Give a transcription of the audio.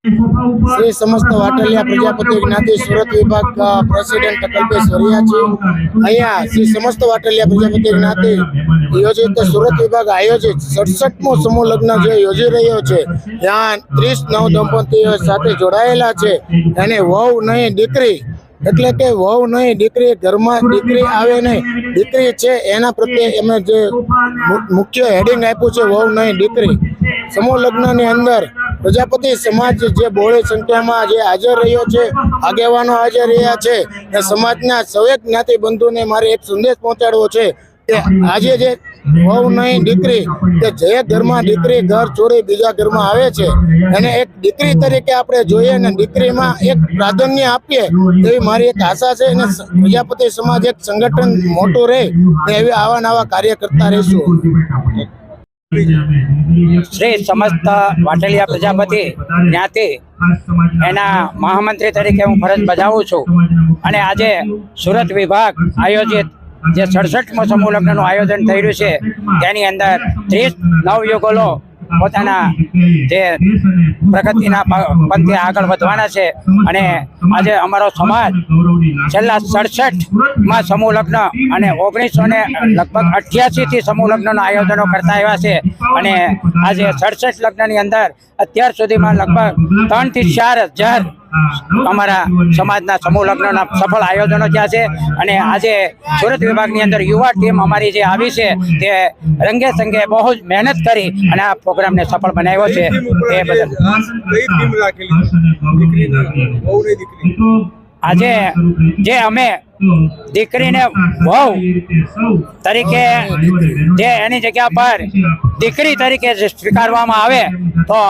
श्री समस्त वाटलिया प्रजापति ज्ञाति सूरत विभाग प्रेसिडेंट कल्पेश वरिया जी अहिया श्री समस्त वाटलिया प्रजापति ज्ञाति योजित सूरत विभाग आयोजित 67मो समूह लग्न जो योजी रह्यो छे ત્યાં 30 नव दंपतीओ साथे जोड़ायेला छे અને વહુ નહીં દીકરી એટલે કે વહુ નહીં દીકરી ઘરમાં દીકરી આવે નહીં દીકરી છે એના પ્રત્યે અમે જે મુખ્ય હેડિંગ આપ્યું છે વહુ નહીં દીકરી સમૂહ લગ્નની અંદર પ્રજાપતિ સમાજ જે બહોળી સંખ્યામાં જે હાજર રહ્યો છે આગેવાનો હાજર રહ્યા છે એ સમાજના સૌએ જ્ઞાતિ બંધુને મારે એક સંદેશ પહોંચાડવો છે કે આજે જે વહુ નહીં દીકરી કે જે ઘરમાં દીકરી ઘર છોડી બીજા ઘરમાં આવે છે એને એક દીકરી તરીકે આપણે જોઈએ અને દીકરીમાં એક પ્રાધાન્ય આપીએ એવી મારી એક આશા છે અને પ્રજાપતિ સમાજ એક સંગઠન મોટું રહે એવી આવા નવા કાર્ય કરતા રહીશું। श्री समस्त वाटलिया प्रजापति ज्ञाति एना महामंत्री तरीके हूँ फरज बजावुं छुं अने आजे सूरत विभाग आयोजित जे 67मो समूह लग्ननुं आयोजन थई रह्युं छे तेनी अंदर 30 नवयुगलो पोताना जे प्रगतिना पंथे आगळ वधवाना छे अने आजे अमारो समाज छेल्ला 67 समूह लग्न अने 1988 थी समूह लग्नना आयोजनों करता आव्या छे अने आजे 67 लग्ननी अंदर अत्यार सुधीमां लगभग 3 થી 4 हज़ार अमरा समाजना समूह लग्नना सफल आयोजनों थया छे अने आजे सूरत विभागनी अंदर युवा टीम अमारी जे आवी छे ते रंगे संगे बहुत मेहनत करी अने आ प्रोग्रामने सफल बनाव्यो छे। ए बदल आजे जे अमे दीकरीने वहू तरीके जे एनी जग्या पर दीकरी तरीके स्वीकारवामां आवे तो